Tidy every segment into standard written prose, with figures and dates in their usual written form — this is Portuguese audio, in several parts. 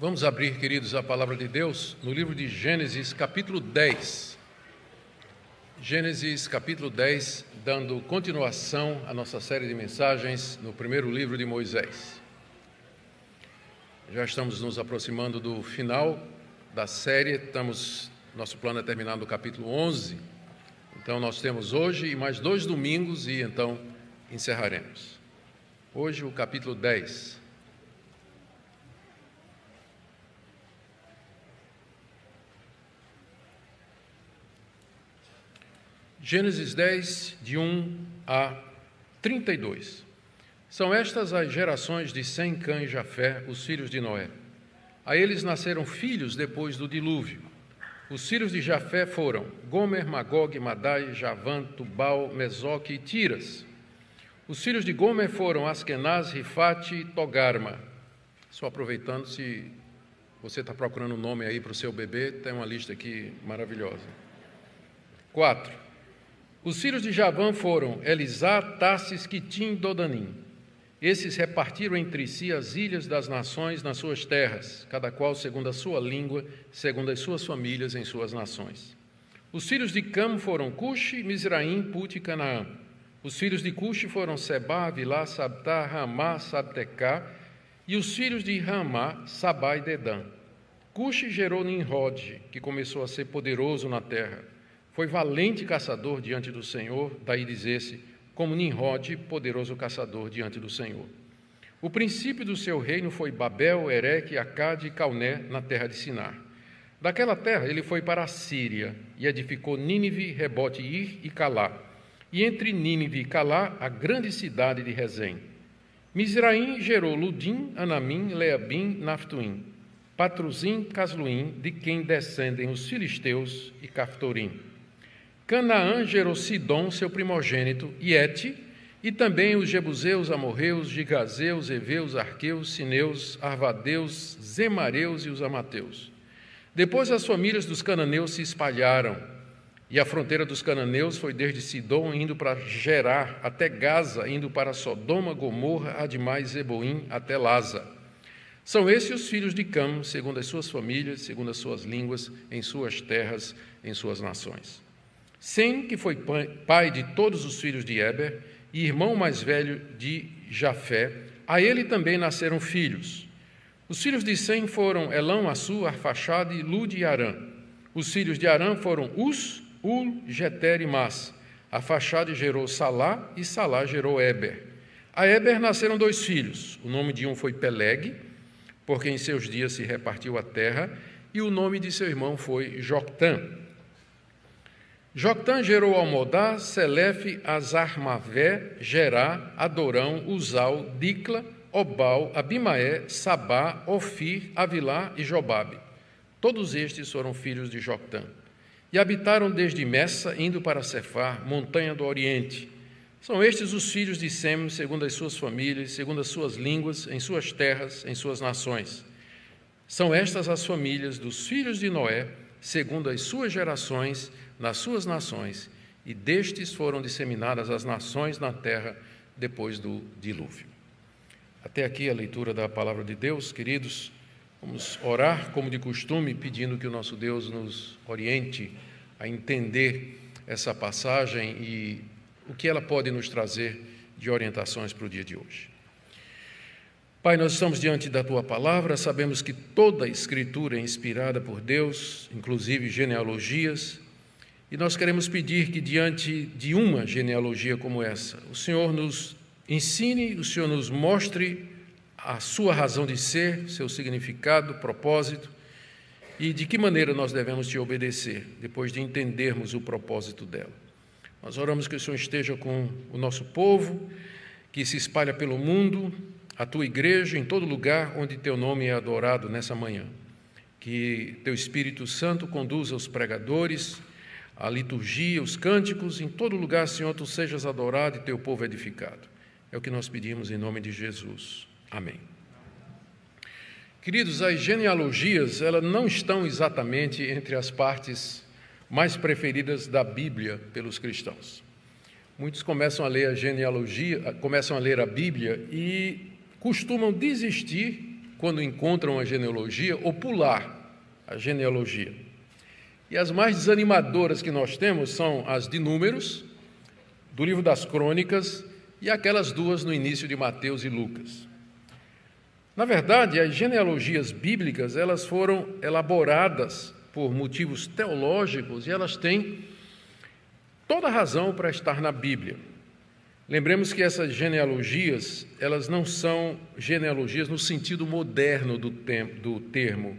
Vamos abrir, queridos, a palavra de Deus no livro de Gênesis, capítulo 10. Gênesis, capítulo 10, dando continuação à nossa série de mensagens no primeiro livro de Moisés. Já estamos nos aproximando do final da série, nosso plano é terminar no capítulo 11. Então, nós temos hoje e mais 2 domingos e então encerraremos. Hoje, o capítulo 10. Gênesis 10, de 1 a 32. São estas as gerações de Sem, Cã e Jafé, os filhos de Noé. A eles nasceram filhos depois do dilúvio. Os filhos de Jafé foram Gomer, Magog, Madai, Javã, Tubal, Mesoque e Tiras. Os filhos de Gomer foram Askenaz, Rifate e Togarma. Só aproveitando, se você está procurando um nome aí para o seu bebê, tem uma lista aqui maravilhosa. 4. Os filhos de Javã foram Elisá, Tarsis, Quitim e Dodanim. Esses repartiram entre si as ilhas das nações nas suas terras, cada qual segundo a sua língua, segundo as suas famílias em suas nações. Os filhos de Cam foram Cuxi, Mizraim, Put e Canaã. Os filhos de Cuxi foram Sebá, Avilá, Sabtá, Ramá, Sabtecá, e os filhos de Ramá, Sabá e Dedã. Cuxi gerou Nimrod, que começou a ser poderoso na terra. Foi valente caçador diante do Senhor, daí dizer-se, como Nimrod, poderoso caçador diante do Senhor. O princípio do seu reino foi Babel, Ereque, Acade e Calné, na terra de Sinar. Daquela terra ele foi para a Síria e edificou Nínive, Rebote-Ir e Calá, e entre Nínive e Calá a grande cidade de Rezém. Mizraim gerou Ludim, Anamim, Leabim, Naftuim, Patruzim, Casluim, de quem descendem os filisteus e Caftorim. Canaã gerou Sidom, seu primogênito, e Ete, e também os jebuseus, amorreus, gigazeus, heveus, arqueus, sineus, arvadeus, zemareus e os amateus. Depois as famílias dos cananeus se espalharam, e a fronteira dos cananeus foi desde Sidom, indo para Gerar, até Gaza, indo para Sodoma, Gomorra, Admai, Zeboim, até Laza. São esses os filhos de Cam, segundo as suas famílias, segundo as suas línguas, em suas terras, em suas nações. Sem, que foi pai de todos os filhos de Eber e irmão mais velho de Jafé, a ele também nasceram filhos. Os filhos de Sem foram Elão, Assu, Arfaxade, Lud e Arã. Os filhos de Arã foram Us, Ul, Jeter e Mas. Arfaxade gerou Salá e Salá gerou Eber. A Eber nasceram 2 filhos. O nome de um foi Peleg, porque em seus dias se repartiu a terra, e o nome de seu irmão foi Joctã. Joctã gerou Almodá, Selefe, Azarmavé, Gerá, Adorão, Uzal, Dicla, Obal, Abimaé, Sabá, Ofir, Avilá e Jobabe. Todos estes foram filhos de Joctã. E habitaram desde Messa, indo para Cefar, montanha do Oriente. São estes os filhos de Sem, segundo as suas famílias, segundo as suas línguas, em suas terras, em suas nações. São estas as famílias dos filhos de Noé, segundo as suas gerações, nas suas nações, e destes foram disseminadas as nações na terra depois do dilúvio. Até aqui a leitura da palavra de Deus, queridos. Vamos orar, como de costume, pedindo que o nosso Deus nos oriente a entender essa passagem e o que ela pode nos trazer de orientações para o dia de hoje. Pai, nós estamos diante da Tua palavra, sabemos que toda a Escritura é inspirada por Deus, inclusive genealogias, e nós queremos pedir que diante de uma genealogia como essa, o Senhor nos ensine, o Senhor nos mostre a sua razão de ser, seu significado, propósito, e de que maneira nós devemos Te obedecer, depois de entendermos o propósito dela. Nós oramos que o Senhor esteja com o nosso povo, que se espalha pelo mundo, a Tua igreja, em todo lugar onde Teu nome é adorado nessa manhã. Que Teu Espírito Santo conduza os pregadores, a liturgia, os cânticos, em todo lugar, Senhor, Tu sejas adorado e Teu povo edificado. É o que nós pedimos em nome de Jesus. Amém. Queridos, as genealogias, elas não estão exatamente entre as partes mais preferidas da Bíblia pelos cristãos. Muitos começam a ler a Bíblia e costumam desistir quando encontram a genealogia, ou pular a genealogia. E as mais desanimadoras que nós temos são as de Números, do livro das Crônicas, e aquelas duas no início de Mateus e Lucas. Na verdade, as genealogias bíblicas, elas foram elaboradas por motivos teológicos e elas têm toda a razão para estar na Bíblia. Lembremos que essas genealogias, elas não são genealogias no sentido moderno do termo,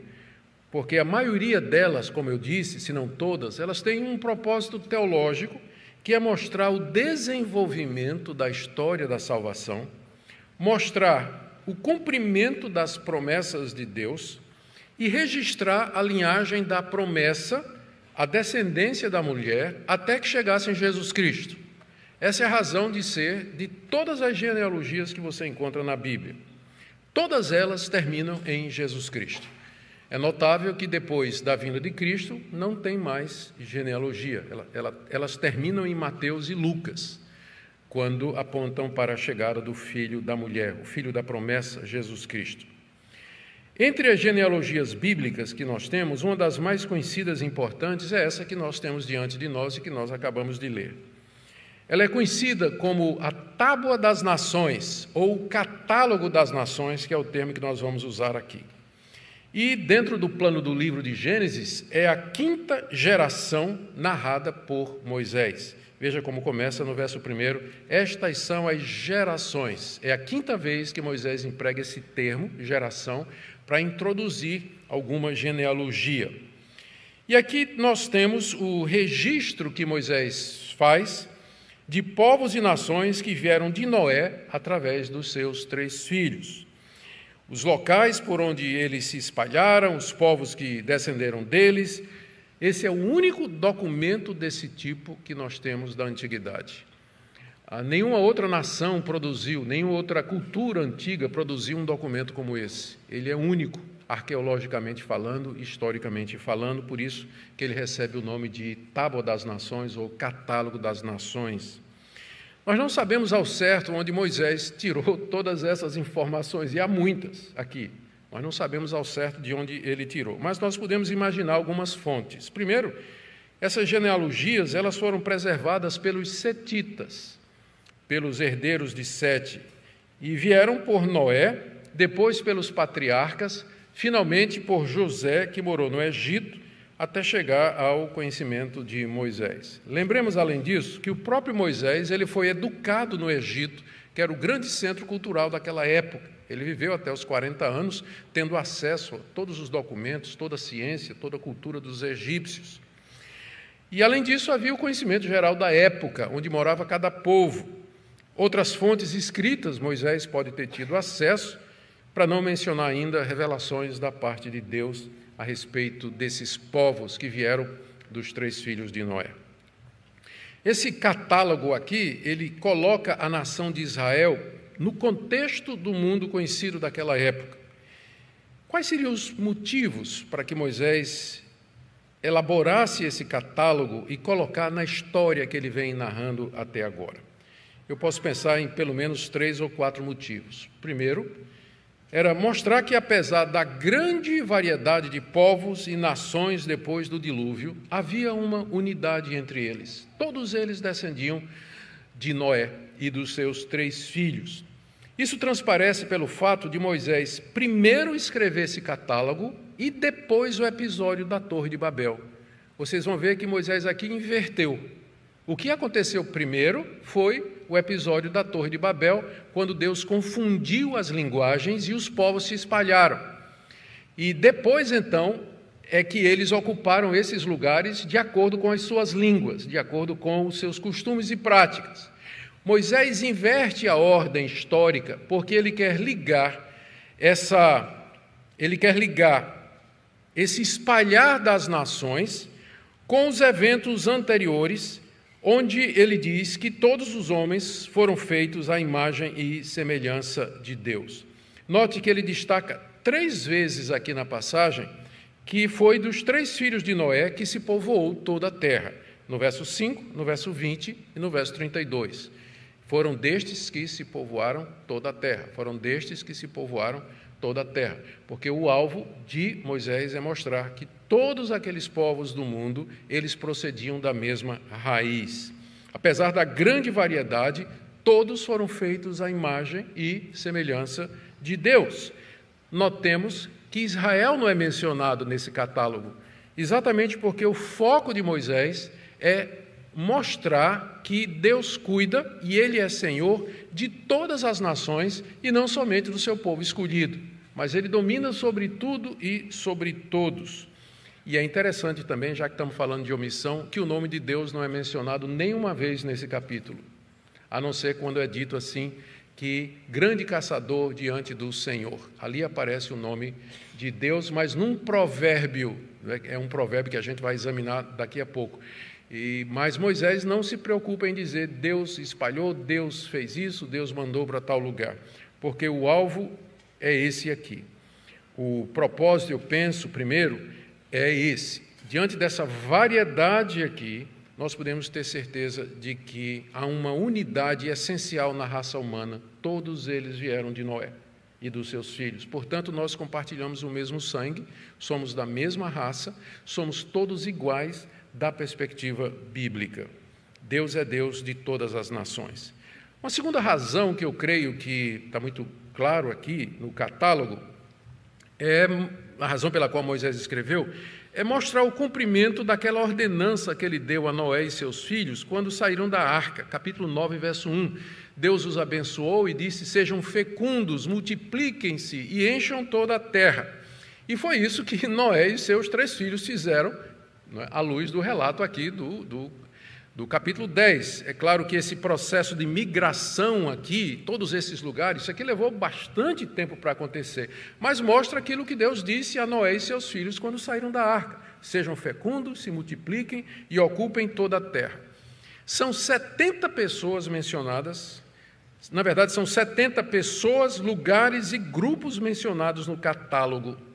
porque a maioria delas, como eu disse, se não todas, elas têm um propósito teológico, que é mostrar o desenvolvimento da história da salvação, mostrar o cumprimento das promessas de Deus e registrar a linhagem da promessa, a descendência da mulher, até que chegasse em Jesus Cristo. Essa é a razão de ser de todas as genealogias que você encontra na Bíblia. Todas elas terminam em Jesus Cristo. É notável que depois da vinda de Cristo não tem mais genealogia. Elas terminam em Mateus e Lucas, quando apontam para a chegada do filho da mulher, o filho da promessa, Jesus Cristo. Entre as genealogias bíblicas que nós temos, uma das mais conhecidas e importantes é essa que nós temos diante de nós e que nós acabamos de ler. Ela é conhecida como a Tábua das Nações, ou Catálogo das Nações, que é o termo que nós vamos usar aqui. E dentro do plano do livro de Gênesis, é a quinta geração narrada por Moisés. Veja como começa no verso 1, estas são as gerações. É a quinta vez que Moisés emprega esse termo, geração, para introduzir alguma genealogia. E aqui nós temos o registro que Moisés faz de povos e nações que vieram de Noé através dos seus 3 filhos. Os locais por onde eles se espalharam, os povos que descenderam deles. Esse é o único documento desse tipo que nós temos da antiguidade. Nenhuma outra nação produziu, nenhuma outra cultura antiga produziu um documento como esse. Ele é único, arqueologicamente falando, historicamente falando, por isso que ele recebe o nome de Tábua das Nações ou Catálogo das Nações. Nós não sabemos ao certo onde Moisés tirou todas essas informações, e há muitas aqui. Nós não sabemos ao certo de onde ele tirou, mas nós podemos imaginar algumas fontes. Primeiro, essas genealogias elas foram preservadas pelos setitas, pelos herdeiros de Sete, e vieram por Noé, depois pelos patriarcas, finalmente por José, que morou no Egito, até chegar ao conhecimento de Moisés. Lembremos, além disso, que o próprio Moisés ele foi educado no Egito, que era o grande centro cultural daquela época. Ele viveu até os 40 anos, tendo acesso a todos os documentos, toda a ciência, toda a cultura dos egípcios. E, além disso, havia o conhecimento geral da época, onde morava cada povo. Outras fontes escritas Moisés pode ter tido acesso, para não mencionar ainda revelações da parte de Deus a respeito desses povos que vieram dos 3 filhos de Noé. Esse catálogo aqui, ele coloca a nação de Israel no contexto do mundo conhecido daquela época. Quais seriam os motivos para que Moisés elaborasse esse catálogo e colocar na história que ele vem narrando até agora? Eu posso pensar em pelo menos 3 ou 4 motivos. Primeiro, era mostrar que, apesar da grande variedade de povos e nações depois do dilúvio, havia uma unidade entre eles. Todos eles descendiam de Noé e dos seus 3 filhos. Isso transparece pelo fato de Moisés primeiro escrever esse catálogo e depois o episódio da Torre de Babel. Vocês vão ver que Moisés aqui inverteu. O que aconteceu primeiro foi o episódio da Torre de Babel, quando Deus confundiu as linguagens e os povos se espalharam. E depois, então, é que eles ocuparam esses lugares de acordo com as suas línguas, de acordo com os seus costumes e práticas. Moisés inverte a ordem histórica porque ele quer ligar esse espalhar das nações com os eventos anteriores, onde ele diz que todos os homens foram feitos à imagem e semelhança de Deus. Note que ele destaca 3 vezes aqui na passagem que foi dos 3 filhos de Noé que se povoou toda a terra. No verso 5, no verso 20 e no verso 32. Foram destes que se povoaram toda a terra. Foram destes que se povoaram toda a terra, porque o alvo de Moisés é mostrar que todos aqueles povos do mundo, eles procediam da mesma raiz. Apesar da grande variedade, todos foram feitos à imagem e semelhança de Deus. Notemos que Israel não é mencionado nesse catálogo, exatamente porque o foco de Moisés é mostrar que Deus cuida e Ele é Senhor de todas as nações e não somente do seu povo escolhido, mas Ele domina sobre tudo e sobre todos. E é interessante também, já que estamos falando de omissão, que o nome de Deus não é mencionado nenhuma vez nesse capítulo, a não ser quando é dito assim, que grande caçador diante do Senhor. Ali aparece o nome de Deus, mas num provérbio, é um provérbio que a gente vai examinar daqui a pouco. Mas Moisés não se preocupa em dizer Deus espalhou, Deus fez isso, Deus mandou para tal lugar, porque o alvo é esse aqui. O propósito, eu penso, primeiro, é esse. Diante dessa variedade aqui, nós podemos ter certeza de que há uma unidade essencial na raça humana. Todos eles vieram de Noé e dos seus filhos. Portanto, nós compartilhamos o mesmo sangue, somos da mesma raça, somos todos iguais da perspectiva bíblica. Deus é Deus de todas as nações. Uma segunda razão que eu creio que está muito claro aqui no catálogo, é a razão pela qual Moisés escreveu, é mostrar o cumprimento daquela ordenança que ele deu a Noé e seus filhos quando saíram da arca. Capítulo 9, verso 1. Deus os abençoou e disse: sejam fecundos, multipliquem-se e encham toda a terra. E foi isso que Noé e seus 3 filhos fizeram, à luz do relato aqui do capítulo 10. É claro que esse processo de migração aqui, todos esses lugares, isso aqui levou bastante tempo para acontecer, mas mostra aquilo que Deus disse a Noé e seus filhos quando saíram da arca: sejam fecundos, se multipliquem e ocupem toda a terra. São 70 pessoas mencionadas, na verdade são 70 pessoas, lugares e grupos mencionados no catálogo.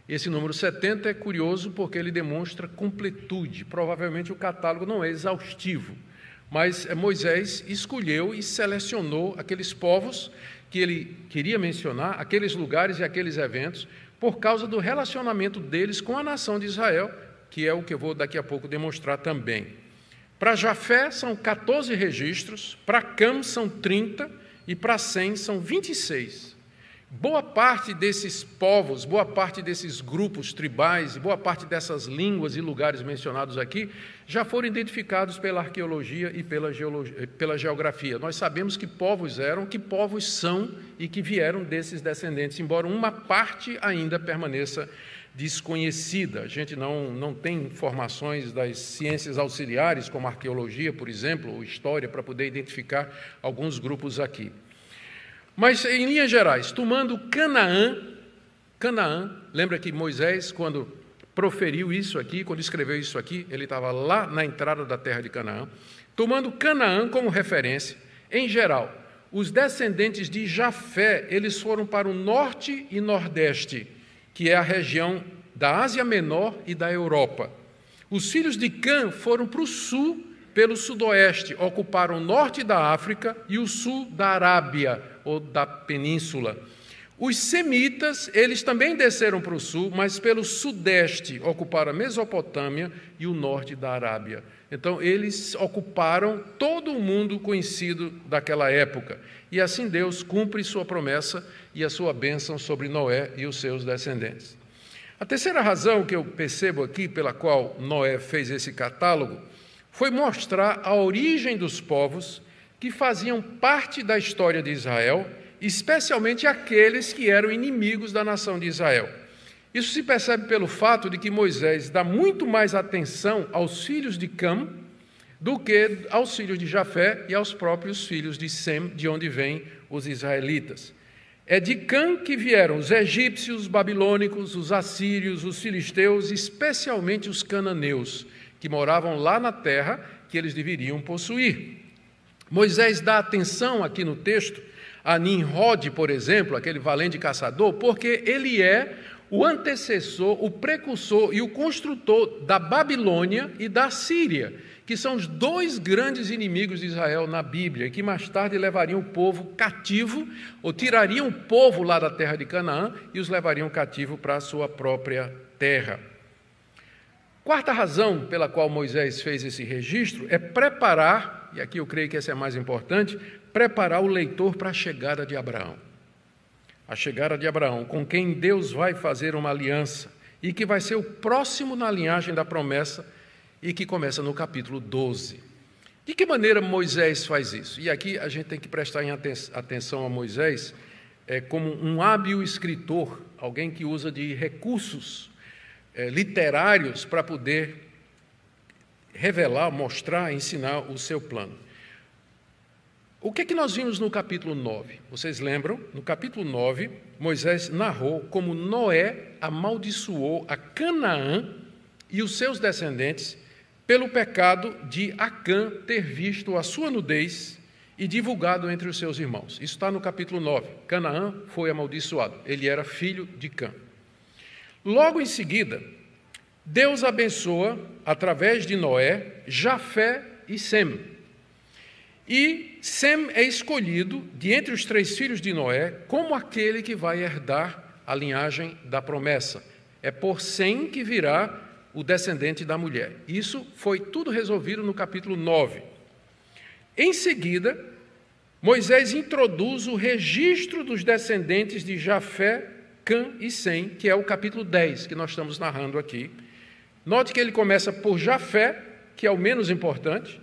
Esse número 70 é curioso porque ele demonstra completude. Provavelmente o catálogo não é exaustivo, mas Moisés escolheu e selecionou aqueles povos que ele queria mencionar, aqueles lugares e aqueles eventos, por causa do relacionamento deles com a nação de Israel, que é o que eu vou daqui a pouco demonstrar também. Para Jafé são 14 registros, para Cam são 30 e para Sem são 26. Boa parte desses povos, boa parte desses grupos tribais e boa parte dessas línguas e lugares mencionados aqui já foram identificados pela arqueologia e pela geografia. Nós sabemos que povos eram, que povos são e que vieram desses descendentes, embora uma parte ainda permaneça desconhecida. A gente não tem informações das ciências auxiliares, como arqueologia, por exemplo, ou história, para poder identificar alguns grupos aqui. Mas, em linhas gerais, tomando Canaã, lembra que Moisés, quando proferiu isso aqui, quando escreveu isso aqui, ele estava lá na entrada da terra de Canaã, tomando Canaã como referência, em geral, os descendentes de Jafé, eles foram para o norte e nordeste, que é a região da Ásia Menor e da Europa. Os filhos de Cã foram para o sul, pelo sudoeste, ocuparam o norte da África e o sul da Arábia, ou da península. Os semitas, eles também desceram para o sul, mas pelo sudeste ocuparam a Mesopotâmia e o norte da Arábia. Então, eles ocuparam todo o mundo conhecido daquela época. E assim Deus cumpre sua promessa e a sua bênção sobre Noé e os seus descendentes. A terceira razão que eu percebo aqui, pela qual Noé fez esse catálogo, foi mostrar a origem dos povos que faziam parte da história de Israel, especialmente aqueles que eram inimigos da nação de Israel. Isso se percebe pelo fato de que Moisés dá muito mais atenção aos filhos de Cam do que aos filhos de Jafé e aos próprios filhos de Sem, de onde vêm os israelitas. É de Cam que vieram os egípcios, os babilônicos, os assírios, os filisteus, especialmente os cananeus, que moravam lá na terra que eles deveriam possuir. Moisés dá atenção aqui no texto a Nimrod, por exemplo, aquele valente caçador, porque ele é o antecessor, o precursor e o construtor da Babilônia e da Síria, que são os dois grandes inimigos de Israel na Bíblia, que mais tarde levariam o povo cativo, ou tirariam o povo lá da terra de Canaã e os levariam cativo para a sua própria terra. Quarta razão pela qual Moisés fez esse registro é preparar, e aqui eu creio que essa é a mais importante, preparar o leitor para a chegada de Abraão. A chegada de Abraão, com quem Deus vai fazer uma aliança, e que vai ser o próximo na linhagem da promessa, e que começa no capítulo 12. De que maneira Moisés faz isso? E aqui a gente tem que prestar atenção a Moisés como um hábil escritor, alguém que usa de recursos literários para poder revelar, mostrar, ensinar o seu plano. O que é que nós vimos no capítulo 9? Vocês lembram? No capítulo 9, Moisés narrou como Noé amaldiçoou a Canaã e os seus descendentes pelo pecado de Acã ter visto a sua nudez e divulgado entre os seus irmãos. Isso está no capítulo 9. Canaã foi amaldiçoado. Ele era filho de Cã. Logo em seguida, Deus abençoa, através de Noé, Jafé e Sem. E Sem é escolhido, de entre os 3 filhos de Noé, como aquele que vai herdar a linhagem da promessa. É por Sem que virá o descendente da mulher. Isso foi tudo resolvido no capítulo 9. Em seguida, Moisés introduz o registro dos descendentes de Jafé, Cã e Sem, que é o capítulo 10, que nós estamos narrando aqui. Note que ele começa por Jafé, que é o menos importante,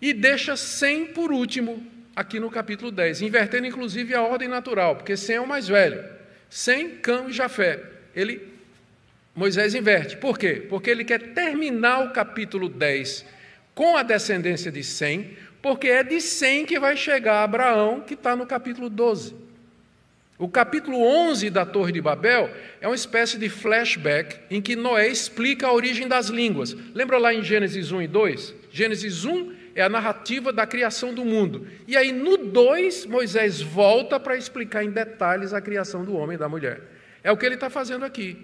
e deixa Sem por último, aqui no capítulo 10, invertendo inclusive a ordem natural, porque Sem é o mais velho. Sem, Cã e Jafé. Moisés inverte. Por quê? Porque ele quer terminar o capítulo 10 com a descendência de Sem, porque é de Sem que vai chegar Abraão, que está no capítulo 12. O capítulo 11 da Torre de Babel é uma espécie de flashback em que Noé explica a origem das línguas. Lembra lá em Gênesis 1 e 2? Gênesis 1 é a narrativa da criação do mundo. E aí no 2, Moisés volta para explicar em detalhes a criação do homem e da mulher. É o que ele está fazendo aqui.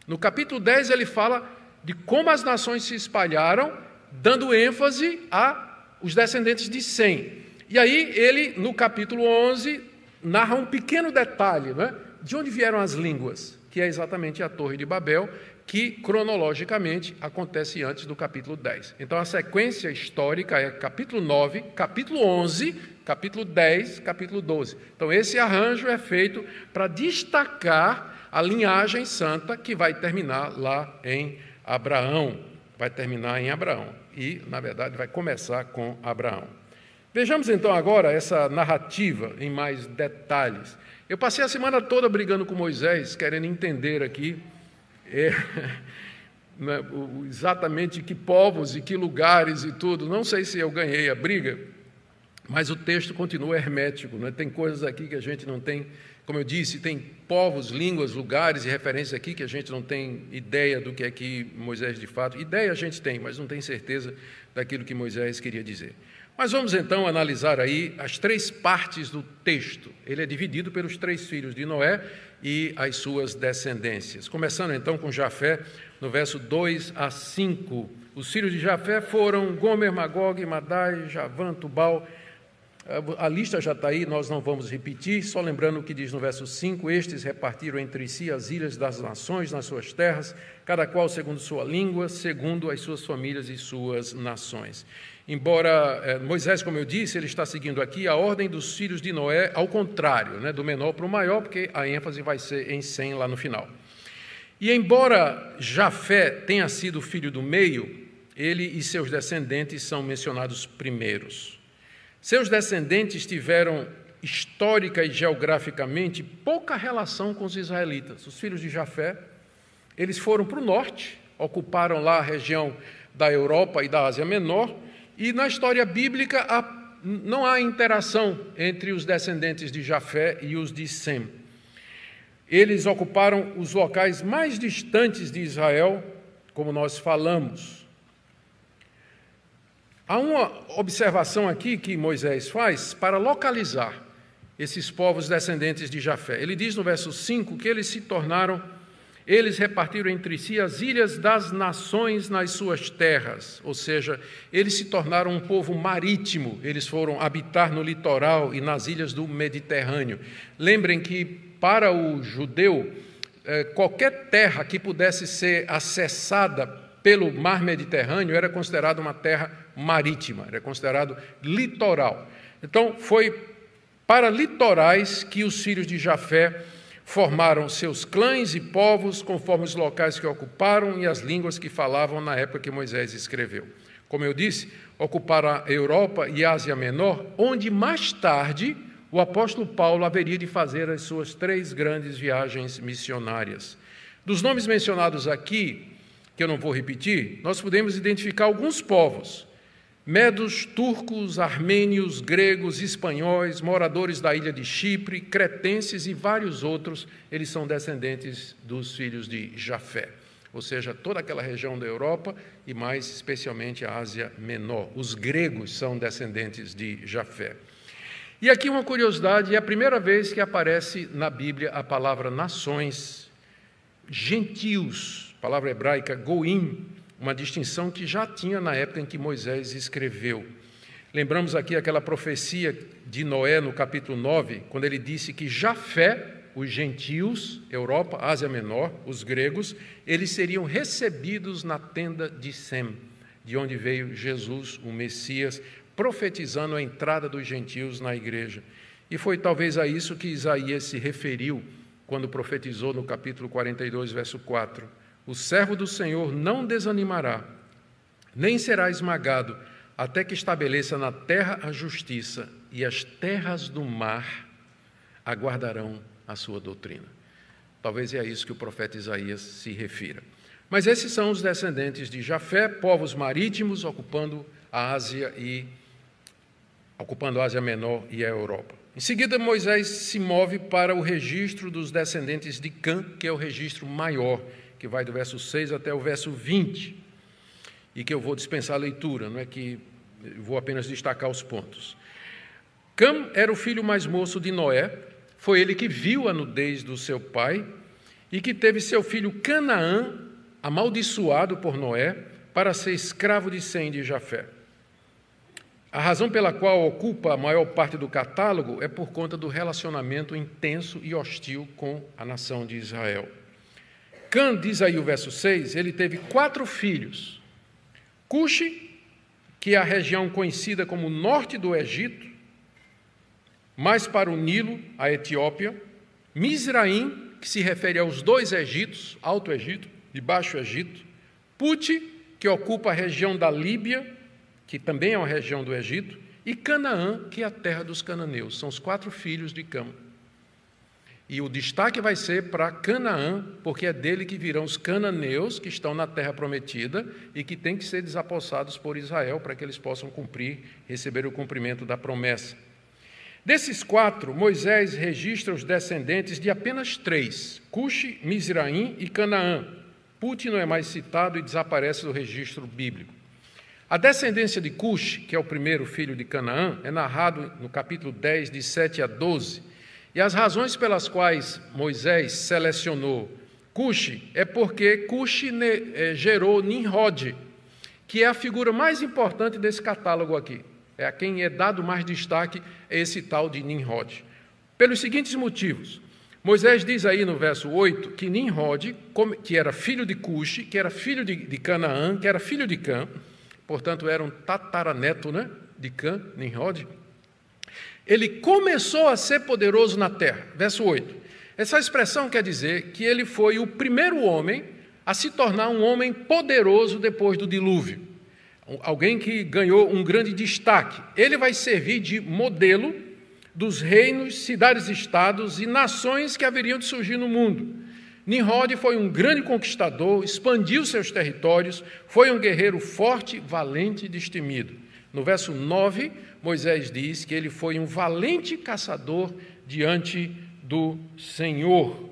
No capítulo 10 ele fala de como as nações se espalharam, dando ênfase aos descendentes de Sem. E aí ele, no capítulo 11, narra um pequeno detalhe, né? De onde vieram as línguas, que é exatamente a Torre de Babel, que cronologicamente acontece antes do capítulo 10. Então a sequência histórica é capítulo 9, capítulo 11, capítulo 10, capítulo 12. Então esse arranjo é feito para destacar a linhagem santa que vai terminar lá em Abraão. Vai terminar em Abraão. E, na verdade, vai começar com Abraão. Vejamos então agora essa narrativa em mais detalhes. Eu passei a semana toda brigando com Moisés, querendo entender aqui exatamente que povos e que lugares e tudo. Não sei se eu ganhei a briga, mas o texto continua hermético. Né? Tem coisas aqui que a gente não tem, como eu disse, tem povos, línguas, lugares e referências aqui que a gente não tem ideia do que é que Moisés de fato... Ideia a gente tem, mas não tem certeza daquilo que Moisés queria dizer. Mas vamos então analisar aí as 3 partes do texto. Ele é dividido pelos 3 filhos de Noé e as suas descendências. Começando então com Jafé, no verso 2 a 5. Os filhos de Jafé foram Gomer, Magog, Madai, Javã, Tubal. A lista já está aí, nós não vamos repetir, só lembrando o que diz no verso 5, estes repartiram entre si as ilhas das nações nas suas terras, cada qual segundo sua língua, segundo as suas famílias e suas nações. Embora Moisés, como eu disse, ele está seguindo aqui a ordem dos filhos de Noé, ao contrário, né, do menor para o maior, porque a ênfase vai ser em Sem lá no final. E embora Jafé tenha sido filho do meio, ele e seus descendentes são mencionados primeiros. Seus descendentes tiveram, histórica e geograficamente, pouca relação com os israelitas. Os filhos de Jafé, eles foram para o norte, ocuparam lá a região da Europa e da Ásia Menor, e na história bíblica não há interação entre os descendentes de Jafé e os de Sem. Eles ocuparam os locais mais distantes de Israel, como nós falamos. Há uma observação aqui que Moisés faz para localizar esses povos descendentes de Jafé. Ele diz no verso 5 que eles se tornaram eles repartiram entre si as ilhas das nações nas suas terras, ou seja, eles se tornaram um povo marítimo, eles foram habitar no litoral e nas ilhas do Mediterrâneo. Lembrem que, para o judeu, qualquer terra que pudesse ser acessada pelo mar Mediterrâneo era considerada uma terra marítima, era considerado litoral. Então, foi para litorais que os filhos de Jafé formaram seus clãs e povos conforme os locais que ocuparam e as línguas que falavam na época que Moisés escreveu. Como eu disse, ocuparam a Europa e a Ásia Menor, onde mais tarde o apóstolo Paulo haveria de fazer as suas 3 grandes viagens missionárias. Dos nomes mencionados aqui, que eu não vou repetir, nós podemos identificar alguns povos: medos, turcos, armênios, gregos, espanhóis, moradores da ilha de Chipre, cretenses e vários outros. Eles são descendentes dos filhos de Jafé, ou seja, toda aquela região da Europa e mais especialmente a Ásia Menor. Os gregos são descendentes de Jafé. E aqui uma curiosidade: é a primeira vez que aparece na Bíblia a palavra nações, gentios, palavra hebraica goim, uma distinção que já tinha na época em que Moisés escreveu. Lembramos aqui aquela profecia de Noé no capítulo 9, quando ele disse que Jafé, os gentios, Europa, Ásia Menor, os gregos, eles seriam recebidos na tenda de Sem, de onde veio Jesus, o Messias, profetizando a entrada dos gentios na igreja. E foi talvez a isso que Isaías se referiu quando profetizou no capítulo 42, verso 4. O servo do Senhor não desanimará, nem será esmagado, até que estabeleça na terra a justiça, e as terras do mar aguardarão a sua doutrina. Talvez é a isso que o profeta Isaías se refira. Mas esses são os descendentes de Jafé, povos marítimos, ocupando a Ásia Menor e a Europa. Em seguida, Moisés se move para o registro dos descendentes de Cã, que é o registro maior, que vai do verso 6 até o verso 20, e que eu vou dispensar a leitura, não é que eu vou apenas destacar os pontos. Cã era o filho mais moço de Noé, foi ele que viu a nudez do seu pai e que teve seu filho Canaã amaldiçoado por Noé para ser escravo de Sem de Jafé. A razão pela qual ocupa a maior parte do catálogo é por conta do relacionamento intenso e hostil com a nação de Israel. Cã, diz aí o verso 6, ele teve 4 filhos. Cuxi, que é a região conhecida como norte do Egito, mais para o Nilo, a Etiópia. Mizraim, que se refere aos 2 Egitos, Alto Egito e Baixo Egito. Puti, que ocupa a região da Líbia, que também é uma região do Egito, e Canaã, que é a terra dos cananeus. São os 4 filhos de Cã. E o destaque vai ser para Canaã, porque é dele que virão os cananeus, que estão na terra prometida e que têm que ser desapossados por Israel para que eles possam receber o cumprimento da promessa. Desses 4, Moisés registra os descendentes de apenas 3, Cuxi, Mizraim e Canaã. Puti não é mais citado e desaparece do registro bíblico. A descendência de Cuxi, que é o primeiro filho de Canaã, é narrado no capítulo 10, de 7 a 12. E as razões pelas quais Moisés selecionou Cuxi é porque Cuxi gerou Nimrod, que é a figura mais importante desse catálogo aqui. É a quem é dado mais destaque é esse tal de Nimrod. Pelos seguintes motivos. Moisés diz aí no verso 8 que Nimrod, que era filho de Cuxi, que era filho de Canaã, que era filho de Cã, portanto era um tataraneto, né, de Cã, Nimrod, ele começou a ser poderoso na terra. Verso 8. Essa expressão quer dizer que ele foi o primeiro homem a se tornar um homem poderoso depois do dilúvio. Alguém que ganhou um grande destaque. Ele vai servir de modelo dos reinos, cidades-estados e nações que haveriam de surgir no mundo. Nimrod foi um grande conquistador, expandiu seus territórios, foi um guerreiro forte, valente e destemido. No verso 9, Moisés diz que ele foi um valente caçador diante do Senhor.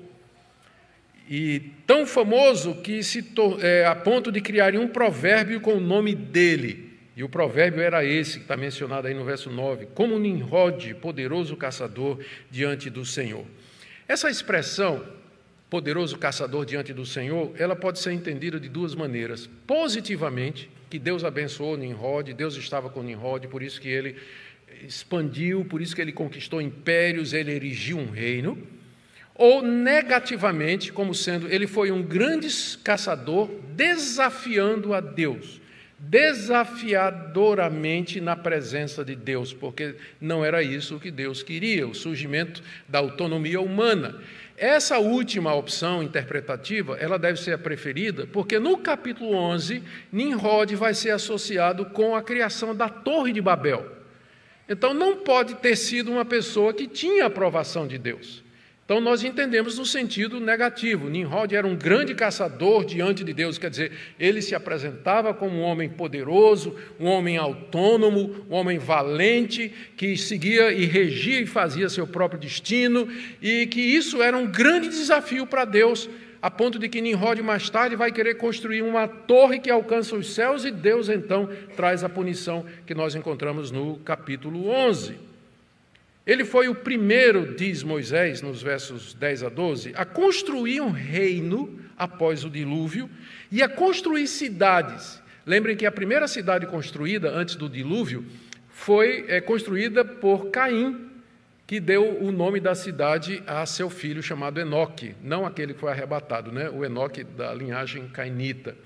E tão famoso que a ponto de criarem um provérbio com o nome dele. E o provérbio era esse, que está mencionado aí no verso 9. Como Nimrod, poderoso caçador diante do Senhor. Essa expressão poderoso caçador diante do Senhor, ela pode ser entendida de duas maneiras. Positivamente, que Deus abençoou Nimrod, Deus estava com Nimrod, por isso que ele expandiu, por isso que ele conquistou impérios, ele erigiu um reino. Ou negativamente, como sendo, ele foi um grande caçador desafiando a Deus, desafiadoramente na presença de Deus, porque não era isso o que Deus queria, o surgimento da autonomia humana. Essa última opção interpretativa, ela deve ser a preferida, porque no capítulo 11, Nimrod vai ser associado com a criação da Torre de Babel. Então, não pode ter sido uma pessoa que tinha aprovação de Deus. Então, nós entendemos no sentido negativo. Nimrod era um grande caçador diante de Deus, quer dizer, ele se apresentava como um homem poderoso, um homem autônomo, um homem valente, que seguia e regia e fazia seu próprio destino, e que isso era um grande desafio para Deus, a ponto de que Nimrod mais tarde vai querer construir uma torre que alcança os céus, e Deus então traz a punição que nós encontramos no capítulo 11. Ele foi o primeiro, diz Moisés, nos versos 10 a 12, a construir um reino após o dilúvio e a construir cidades. Lembrem que a primeira cidade construída antes do dilúvio foi construída por Caim, que deu o nome da cidade a seu filho chamado Enoque, não aquele que foi arrebatado, né? O Enoque da linhagem cainita.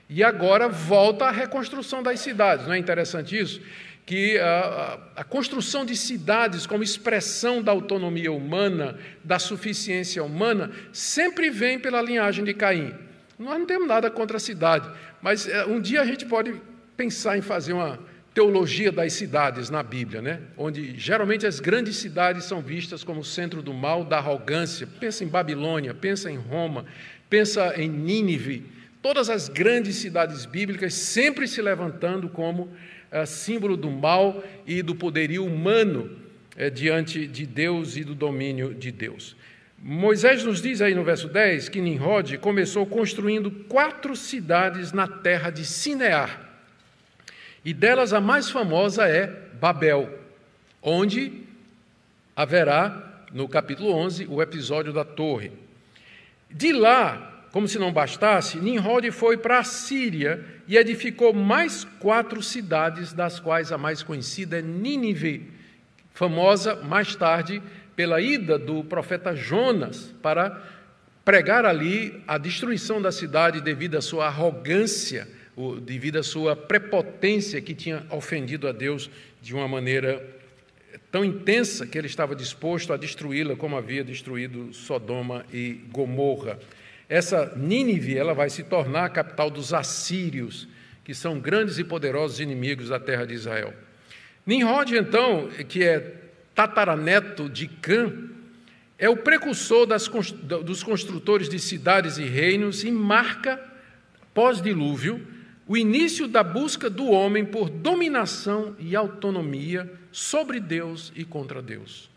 E agora volta a reconstrução das cidades, não é interessante isso? Que a construção de cidades como expressão da autonomia humana, da suficiência humana, sempre vem pela linhagem de Caim. Nós não temos nada contra a cidade, mas um dia a gente pode pensar em fazer uma teologia das cidades na Bíblia, né? Onde geralmente as grandes cidades são vistas como o centro do mal, da arrogância. Pensa em Babilônia, pensa em Roma, pensa em Nínive. Todas as grandes cidades bíblicas sempre se levantando como símbolo do mal e do poderio humano diante de Deus e do domínio de Deus. Moisés nos diz aí no verso 10 que Nimrod começou construindo 4 cidades na terra de Sinear. E delas a mais famosa é Babel, onde haverá, no capítulo 11, o episódio da torre. De lá, como se não bastasse, Nimrod foi para a Síria e edificou mais 4 cidades, das quais a mais conhecida é Nínive, famosa mais tarde pela ida do profeta Jonas para pregar ali a destruição da cidade devido à sua arrogância, devido à sua prepotência que tinha ofendido a Deus de uma maneira tão intensa que ele estava disposto a destruí-la como havia destruído Sodoma e Gomorra. Essa Nínive, ela vai se tornar a capital dos assírios, que são grandes e poderosos inimigos da terra de Israel. Nimrod, então, que é tataraneto de Cã, é o precursor dos construtores de cidades e reinos e marca, pós-dilúvio, o início da busca do homem por dominação e autonomia sobre Deus e contra Deus.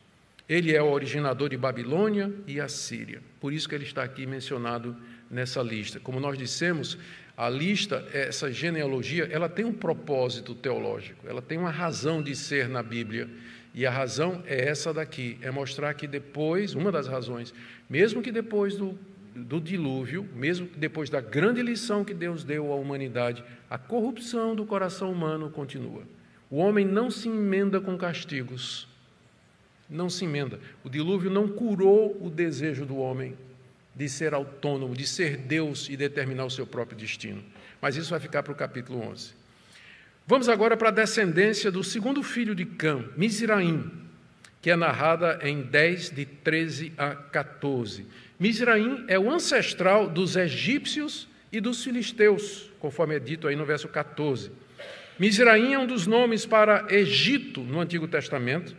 Ele é o originador de Babilônia e Assíria. Por isso que ele está aqui mencionado nessa lista. Como nós dissemos, a lista, essa genealogia, ela tem um propósito teológico, ela tem uma razão de ser na Bíblia. E a razão é essa daqui, é mostrar que depois, uma das razões, mesmo que depois do dilúvio, mesmo que depois da grande lição que Deus deu à humanidade, a corrupção do coração humano continua. O homem não se emenda com castigos. Não se emenda. O dilúvio não curou o desejo do homem de ser autônomo, de ser Deus e determinar o seu próprio destino. Mas isso vai ficar para o capítulo 11. Vamos agora para a descendência do segundo filho de Cã, Mizraim, que é narrada em 10, de 13 a 14. Mizraim é o ancestral dos egípcios e dos filisteus, conforme é dito aí no verso 14. Mizraim é um dos nomes para Egito no Antigo Testamento,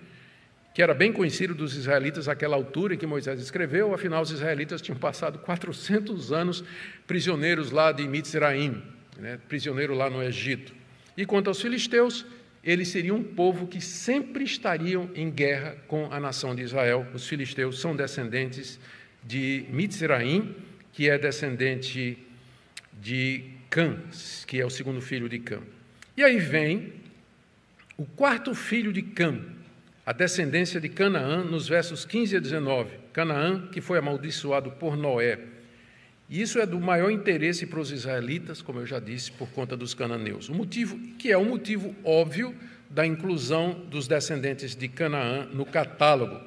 que era bem conhecido dos israelitas àquela altura em que Moisés escreveu, afinal os israelitas tinham passado 400 anos prisioneiros lá de Mizraim, né, prisioneiro lá no Egito. E quanto aos filisteus, eles seriam um povo que sempre estariam em guerra com a nação de Israel. Os filisteus são descendentes de Mizraim, que é descendente de Cã, que é o segundo filho de Cã. E aí vem o quarto filho de Cã, a descendência de Canaã, nos versos 15 a 19. Canaã, que foi amaldiçoado por Noé. E isso é do maior interesse para os israelitas, como eu já disse, por conta dos cananeus. O motivo, que é um motivo óbvio da inclusão dos descendentes de Canaã no catálogo.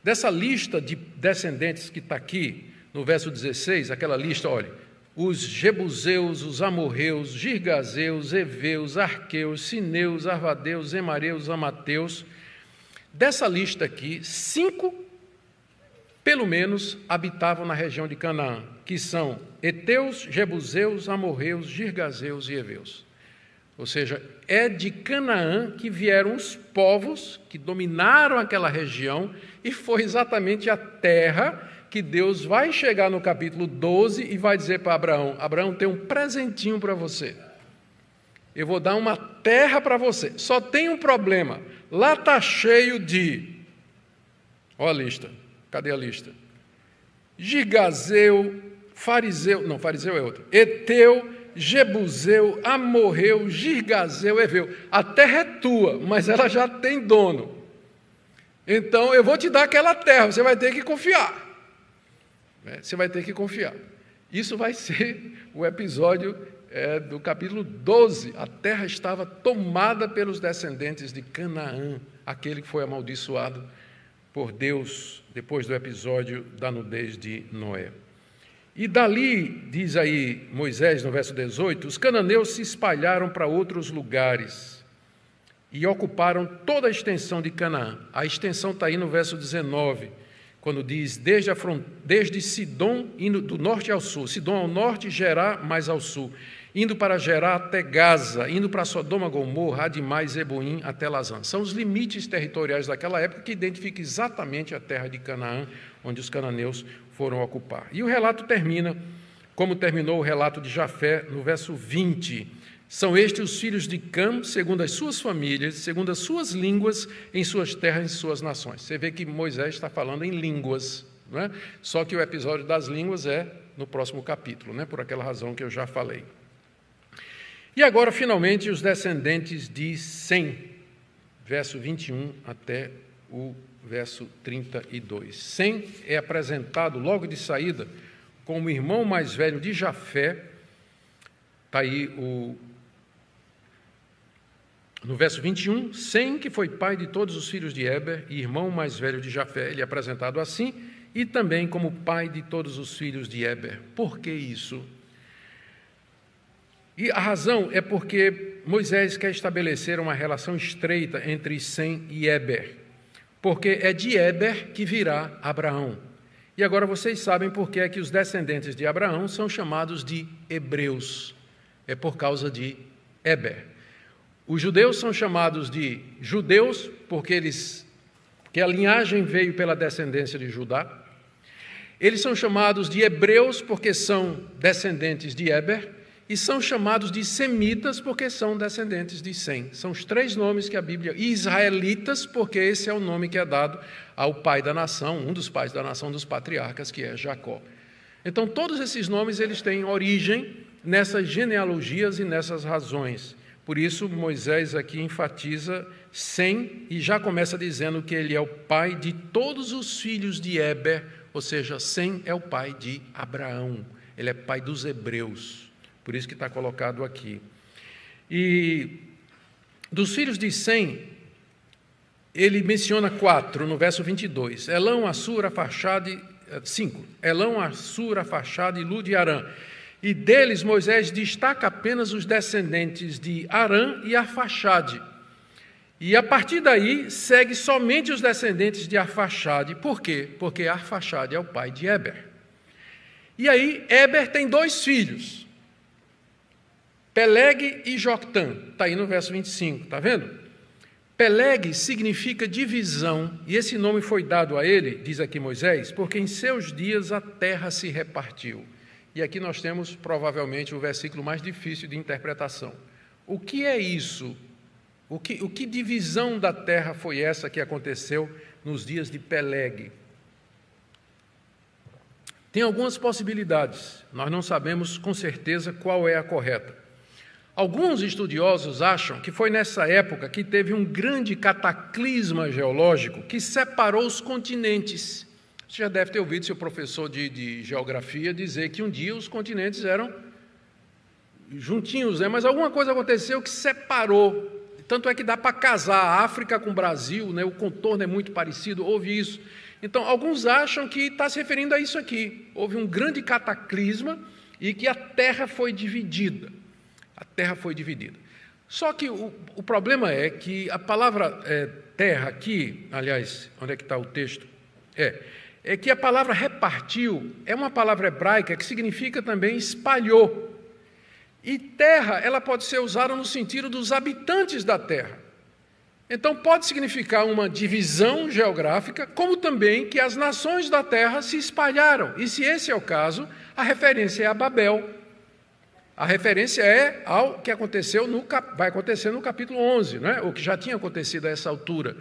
Dessa lista de descendentes que está aqui, no verso 16, aquela lista, olha, os jebuseus, os amorreus, girgazeus, heveus, arqueus, sineus, arvadeus, emareus, amateus. Dessa lista aqui, 5, pelo menos, habitavam na região de Canaã, que são heteus, jebuseus, amorreus, girgazeus e heveus. Ou seja, é de Canaã que vieram os povos que dominaram aquela região e foi exatamente a terra que Deus vai chegar no capítulo 12 e vai dizer para Abraão, Abraão, tem um presentinho para você. Eu vou dar uma terra para você. Só tem um problema. Lá está cheio de... Olha a lista. Cadê a lista? Girgazeu, fariseu... Não, fariseu é outro. Eteu, jebuseu, amorreu, girgazeu, heveu. A terra é tua, mas ela já tem dono. Então, eu vou te dar aquela terra. Você vai ter que confiar. Você vai ter que confiar. Isso vai ser o episódio do capítulo 12. A terra estava tomada pelos descendentes de Canaã, aquele que foi amaldiçoado por Deus depois do episódio da nudez de Noé. E dali, diz aí Moisés no verso 18, os cananeus se espalharam para outros lugares e ocuparam toda a extensão de Canaã. A extensão está aí no verso 19, quando diz, desde Sidom, indo do norte ao sul, Sidom ao norte, Gerá mais ao sul, indo para Gerá até Gaza, indo para Sodoma, Gomorra, Adimá, Zeboim, até Lazã. São os limites territoriais daquela época que identificam exatamente a terra de Canaã, onde os cananeus foram ocupar. E o relato termina, como terminou o relato de Jafé, no verso 20. São estes os filhos de Cam, segundo as suas famílias, segundo as suas línguas, em suas terras, em suas nações. Você vê que Moisés está falando em línguas, não é? Só que o episódio das línguas é no próximo capítulo, né? Por aquela razão que eu já falei. E agora, finalmente, os descendentes de Sem, verso 21 até o verso 32. Sem é apresentado logo de saída como o irmão mais velho de Jafé. Está aí no verso 21, Sem, que foi pai de todos os filhos de Eber e irmão mais velho de Jafé, ele é apresentado assim, e também como pai de todos os filhos de Eber. Por que isso? E a razão é porque Moisés quer estabelecer uma relação estreita entre Sem e Eber, porque é de Eber que virá Abraão. E agora vocês sabem por que é que os descendentes de Abraão são chamados de hebreus. É por causa de Eber. Os judeus são chamados de judeus porque a linhagem veio pela descendência de Judá. Eles são chamados de hebreus porque são descendentes de Eber. E são chamados de semitas porque são descendentes de Sem. São os 3 nomes que a Bíblia... E israelitas porque esse é o nome que é dado ao pai da nação, um dos pais da nação dos patriarcas, que é Jacó. Então, todos esses nomes eles têm origem nessas genealogias e nessas razões. Por isso, Moisés aqui enfatiza Sem e já começa dizendo que ele é o pai de todos os filhos de Eber, ou seja, Sem é o pai de Abraão, ele é pai dos hebreus. Por isso que está colocado aqui. E dos filhos de Sem, ele menciona 4 no verso 22. Elão, Assur, Arfaxade, 5. Elão, Assur, Arfaxade, Lud e Arã. E deles Moisés destaca apenas os descendentes de Arã e Arfaxade. E a partir daí segue somente os descendentes de Arfaxade. Por quê? Porque Arfaxade é o pai de Eber. E aí Eber tem 2 filhos. Peleg e Joctã, está aí no verso 25, está vendo? Peleg significa divisão, e esse nome foi dado a ele, diz aqui Moisés, porque em seus dias a terra se repartiu. E aqui nós temos, provavelmente, o versículo mais difícil de interpretação. O que é isso? O que divisão da terra foi essa que aconteceu nos dias de Peleg? Tem algumas possibilidades, nós não sabemos com certeza qual é a correta. Alguns estudiosos acham que foi nessa época que teve um grande cataclisma geológico que separou os continentes. Você já deve ter ouvido seu professor de geografia dizer que um dia os continentes eram juntinhos, né? Mas alguma coisa aconteceu que separou. Tanto é que dá para casar a África com o Brasil, né? O contorno é muito parecido, houve isso. Então, alguns acham que está se referindo a isso aqui. Houve um grande cataclisma e que a Terra foi dividida. A Terra foi dividida. Só que o problema é que a palavra terra aqui, aliás, onde é que está o texto? É que a palavra repartiu é uma palavra hebraica que significa também espalhou. E terra, ela pode ser usada no sentido dos habitantes da terra. Então, pode significar uma divisão geográfica, como também que as nações da terra se espalharam. E se esse é o caso, a referência é a Babel. A referência é ao que aconteceu vai acontecer no capítulo 11, né? O que já tinha acontecido a essa altura.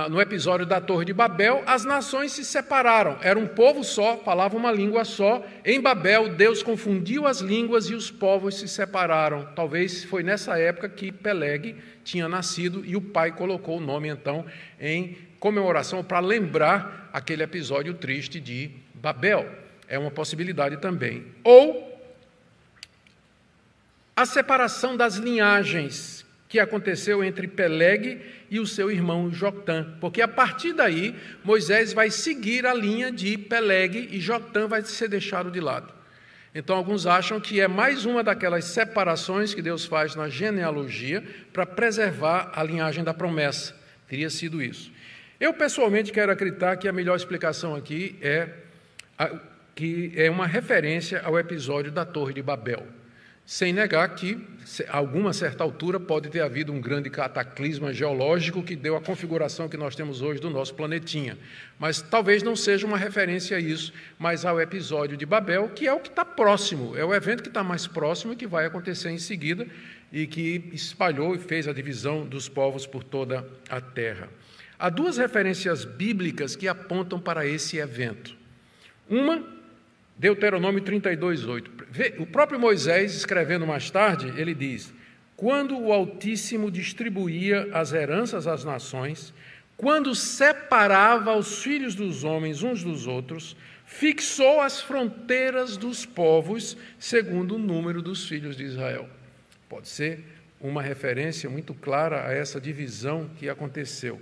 No episódio da Torre de Babel, as nações se separaram. Era um povo só, falavam uma língua só. Em Babel, Deus confundiu as línguas e os povos se separaram. Talvez foi nessa época que Peleg tinha nascido e o pai colocou o nome, então, em comemoração para lembrar aquele episódio triste de Babel. É uma possibilidade também. Ou a separação das linhagens que aconteceu entre Peleg e o seu irmão Joctã, porque a partir daí Moisés vai seguir a linha de Peleg e Joctã vai ser deixado de lado. Então alguns acham que é mais uma daquelas separações que Deus faz na genealogia para preservar a linhagem da promessa. Teria sido isso. Eu pessoalmente quero acreditar que a melhor explicação aqui que é uma referência ao episódio da Torre de Babel. Sem negar que, a alguma certa altura, pode ter havido um grande cataclisma geológico que deu a configuração que nós temos hoje do nosso planetinha. Mas talvez não seja uma referência a isso, mas ao episódio de Babel, que é o que está próximo, é o evento que está mais próximo e que vai acontecer em seguida e que espalhou e fez a divisão dos povos por toda a terra. Há duas referências bíblicas que apontam para esse evento. Uma, Deuteronômio 32:8. O próprio Moisés, escrevendo mais tarde, ele diz: quando o Altíssimo distribuía as heranças às nações, quando separava os filhos dos homens uns dos outros, fixou as fronteiras dos povos segundo o número dos filhos de Israel. Pode ser uma referência muito clara a essa divisão que aconteceu.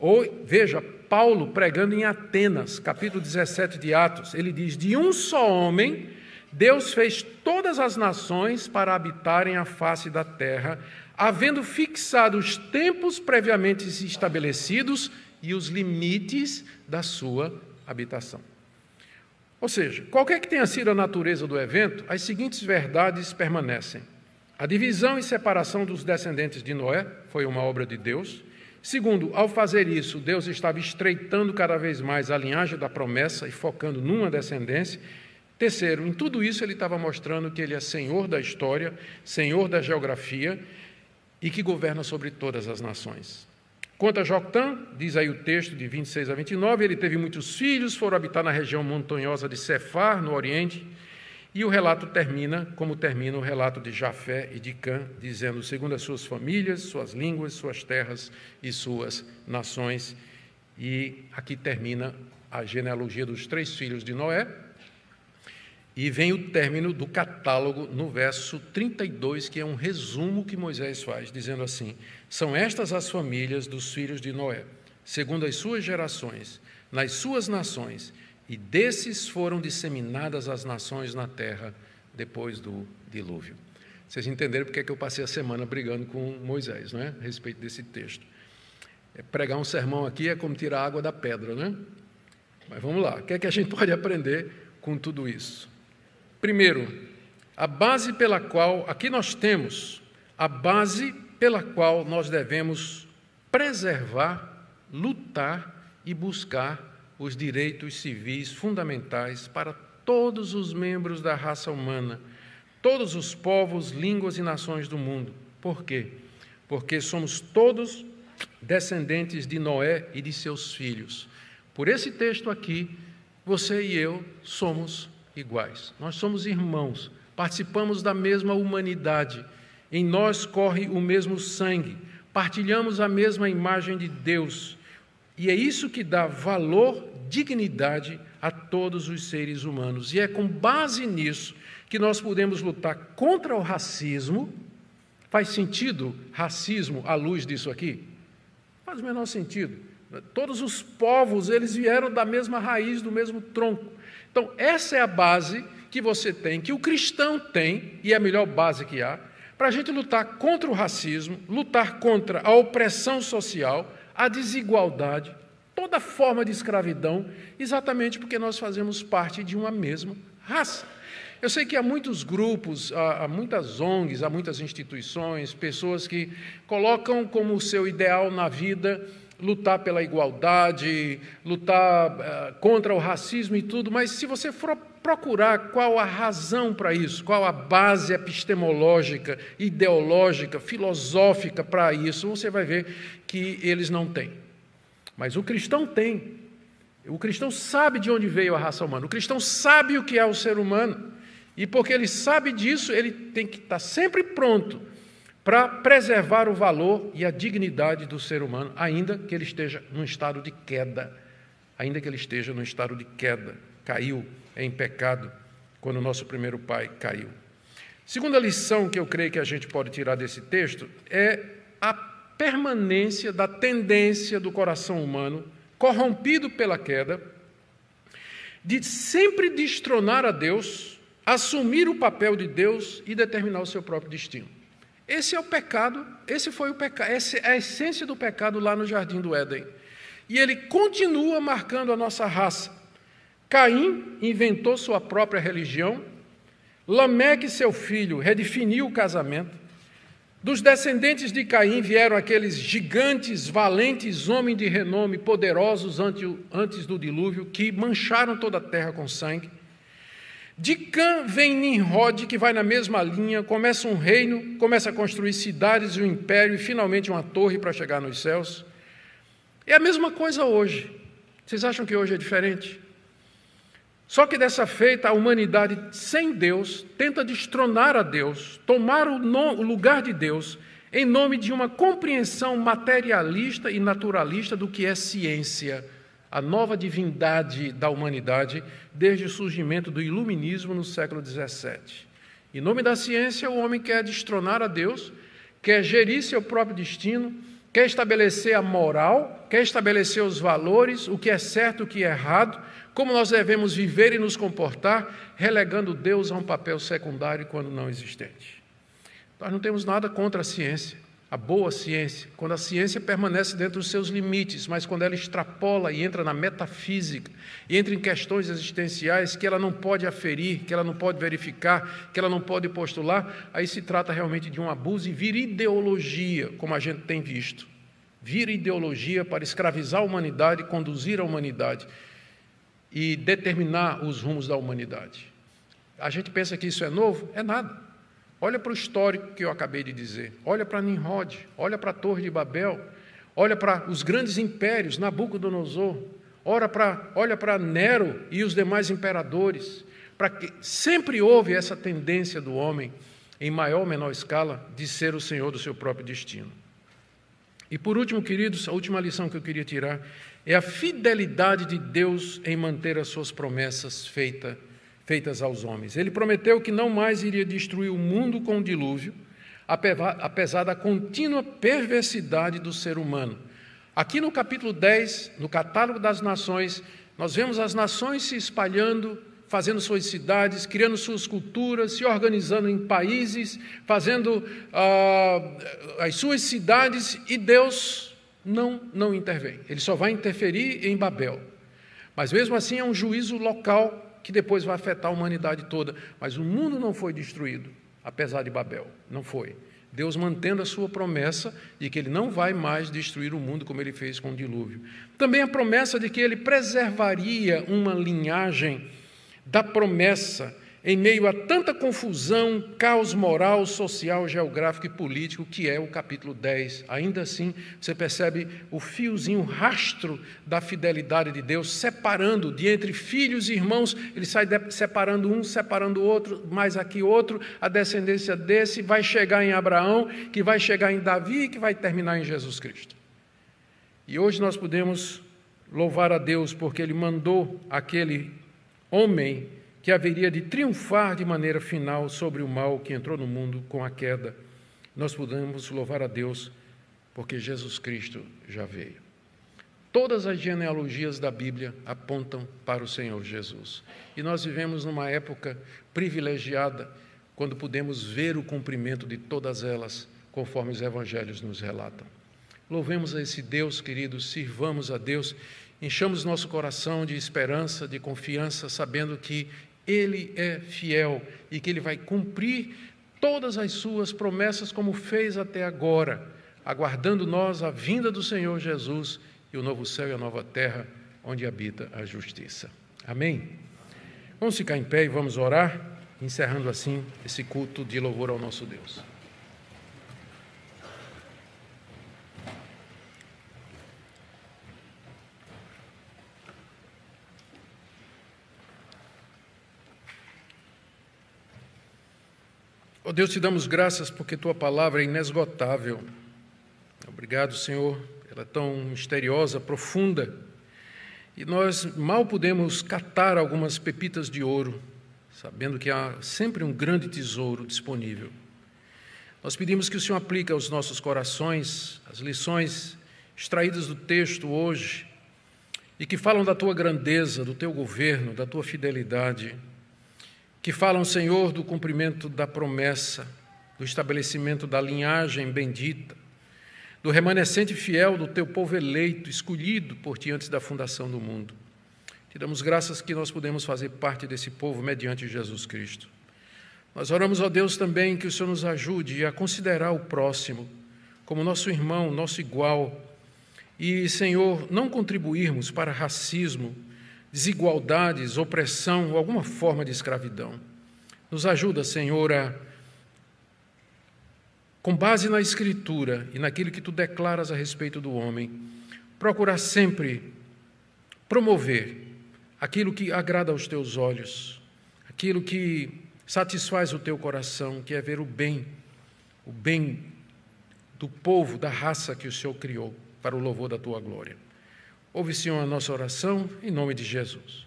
Ou, veja, Paulo pregando em Atenas, capítulo 17 de Atos, ele diz: de um só homem, Deus fez todas as nações para habitarem a face da terra, havendo fixado os tempos previamente estabelecidos e os limites da sua habitação. Ou seja, qualquer que tenha sido a natureza do evento, as seguintes verdades permanecem. A divisão e separação dos descendentes de Noé foi uma obra de Deus. Segundo, ao fazer isso, Deus estava estreitando cada vez mais a linhagem da promessa e focando numa descendência. Terceiro, em tudo isso ele estava mostrando que ele é Senhor da história, Senhor da geografia e que governa sobre todas as nações. Quanto a Joctã, diz aí o texto de 26 a 29, ele teve muitos filhos, foram habitar na região montanhosa de Cefar, no Oriente, e o relato termina como termina o relato de Jafé e de Cã, dizendo, segundo as suas famílias, suas línguas, suas terras e suas nações. E aqui termina a genealogia dos 3 filhos de Noé, e vem o término do catálogo no verso 32, que é um resumo que Moisés faz, dizendo assim: são estas as famílias dos filhos de Noé, segundo as suas gerações, nas suas nações, e desses foram disseminadas as nações na terra depois do dilúvio. Vocês entenderam porque é que eu passei a semana brigando com Moisés, não é? A respeito desse texto. Pregar um sermão aqui é como tirar água da pedra, né? Mas vamos lá, o que é que a gente pode aprender com tudo isso? Primeiro, a base pela qual, aqui nós temos a base pela qual nós devemos preservar, lutar e buscar os direitos civis fundamentais para todos os membros da raça humana, todos os povos, línguas e nações do mundo. Por quê? Porque somos todos descendentes de Noé e de seus filhos. Por esse texto aqui, você e eu somos iguais. Nós somos irmãos. participamos da mesma humanidade, em nós corre o mesmo sangue, partilhamos a mesma imagem de Deus, e é isso que dá valor, dignidade a todos os seres humanos. E é com base nisso que nós podemos lutar contra o racismo. Faz sentido racismo à luz disso aqui? Faz o menor sentido. Todos os povos, eles vieram da mesma raiz, do mesmo tronco. Então, essa é a base que você tem, que o cristão tem, e é a melhor base que há, para a gente lutar contra o racismo, lutar contra a opressão social, a desigualdade, toda forma de escravidão, exatamente porque nós fazemos parte de uma mesma raça. Eu sei que há muitos grupos, há muitas ONGs, há muitas instituições, pessoas que colocam como seu ideal na vida lutar pela igualdade, lutar contra o racismo e tudo, mas se você for procurar qual a razão para isso, qual a base epistemológica, ideológica, filosófica para isso, você vai ver que eles não têm. Mas o cristão tem. O cristão sabe de onde veio a raça humana. O cristão sabe o que é o ser humano. E porque ele sabe disso, ele tem que estar sempre pronto para preservar o valor e a dignidade do ser humano, ainda que ele esteja num estado de queda. Ainda que ele esteja num estado de queda. Caiu em pecado quando o nosso primeiro pai caiu. Segunda lição que eu creio que a gente pode tirar desse texto é a permanência da tendência do coração humano, corrompido pela queda, de sempre destronar a Deus, assumir o papel de Deus e determinar o seu próprio destino. Esse é o pecado, esse foi o pecado, essa é a essência do pecado lá no Jardim do Éden. E ele continua marcando a nossa raça. Caim inventou sua própria religião, Lameque, seu filho, redefiniu o casamento. Dos descendentes de Caim vieram aqueles gigantes, valentes, homens de renome, poderosos antes do dilúvio, que mancharam toda a terra com sangue. De Cã vem Nimrod, que vai na mesma linha, começa um reino, começa a construir cidades e um império, e finalmente uma torre para chegar nos céus. É a mesma coisa hoje. Vocês acham que hoje é diferente? Só que dessa feita, a humanidade sem Deus tenta destronar a Deus, tomar o lugar de Deus, em nome de uma compreensão materialista e naturalista do que é ciência, a nova divindade da humanidade, desde o surgimento do iluminismo no século XVII. Em nome da ciência, o homem quer destronar a Deus, quer gerir seu próprio destino, quer estabelecer a moral, quer estabelecer os valores, o que é certo, o que é errado, como nós devemos viver e nos comportar, relegando Deus a um papel secundário quando não existente. Nós não temos nada contra a ciência, a boa ciência, quando a ciência permanece dentro dos seus limites, mas quando ela extrapola e entra na metafísica, e entra em questões existenciais que ela não pode aferir, que ela não pode verificar, que ela não pode postular, aí se trata realmente de um abuso e vira ideologia, como a gente tem visto. Vira ideologia para escravizar a humanidade, conduzir a humanidade e determinar os rumos da humanidade. A gente pensa que isso é novo? É nada. Olha para o histórico que eu acabei de dizer. Olha para Nimrod, olha para a Torre de Babel, olha para os grandes impérios, Nabucodonosor, olha para Nero e os demais imperadores, para que sempre houve essa tendência do homem, em maior ou menor escala, de ser o senhor do seu próprio destino. E por último, queridos, a última lição que eu queria tirar é a fidelidade de Deus em manter as suas promessas feitas aos homens. Ele prometeu que não mais iria destruir o mundo com o dilúvio, apesar da contínua perversidade do ser humano. Aqui no capítulo 10, no catálogo das nações, nós vemos as nações se espalhando, fazendo suas cidades, criando suas culturas, se organizando em países, fazendo as suas cidades, e Deus não intervém. Ele só vai interferir em Babel. Mas mesmo assim é um juízo local que depois vai afetar a humanidade toda. Mas o mundo não foi destruído, apesar de Babel. Não foi. Deus mantendo a sua promessa de que Ele não vai mais destruir o mundo como Ele fez com o dilúvio. Também a promessa de que Ele preservaria uma linhagem da promessa em meio a tanta confusão, caos moral, social, geográfico e político, que é o capítulo 10. Ainda assim, você percebe o fiozinho, o rastro da fidelidade de Deus, separando de entre filhos e irmãos, ele sai separando um, separando o outro, mais aqui outro, a descendência desse vai chegar em Abraão, que vai chegar em Davi e que vai terminar em Jesus Cristo. E hoje nós podemos louvar a Deus porque Ele mandou aquele homem que haveria de triunfar de maneira final sobre o mal que entrou no mundo com a queda. Nós podemos louvar a Deus porque Jesus Cristo já veio. Todas as genealogias da Bíblia apontam para o Senhor Jesus. E nós vivemos numa época privilegiada, quando podemos ver o cumprimento de todas elas, conforme os evangelhos nos relatam. Louvemos a esse Deus, queridos, sirvamos a Deus, enchamos nosso coração de esperança, de confiança, sabendo que Ele é fiel e que Ele vai cumprir todas as suas promessas como fez até agora, aguardando nós a vinda do Senhor Jesus e o novo céu e a nova terra, onde habita a justiça. Amém? Vamos ficar em pé e vamos orar, encerrando assim esse culto de louvor ao nosso Deus. Ó Deus, te damos graças porque Tua palavra é inesgotável. Obrigado, Senhor, ela é tão misteriosa, profunda, e nós mal podemos catar algumas pepitas de ouro, sabendo que há sempre um grande tesouro disponível. Nós pedimos que o Senhor aplique aos nossos corações as lições extraídas do texto hoje e que falam da Tua grandeza, do Teu governo, da Tua fidelidade, que falam, Senhor, do cumprimento da promessa, do estabelecimento da linhagem bendita, do remanescente fiel do Teu povo eleito, escolhido por Ti antes da fundação do mundo. Te damos graças que nós podemos fazer parte desse povo mediante Jesus Cristo. Nós oramos, ó Deus, também que o Senhor nos ajude a considerar o próximo como nosso irmão, nosso igual, e, Senhor, não contribuirmos para racismo, desigualdades, opressão ou alguma forma de escravidão. Nos ajuda, Senhor, com base na Escritura e naquilo que Tu declaras a respeito do homem, procurar sempre promover aquilo que agrada aos Teus olhos, aquilo que satisfaz o Teu coração, que é ver o bem do povo, da raça que o Senhor criou, para o louvor da Tua glória. Ouve, Senhor, a nossa oração, em nome de Jesus.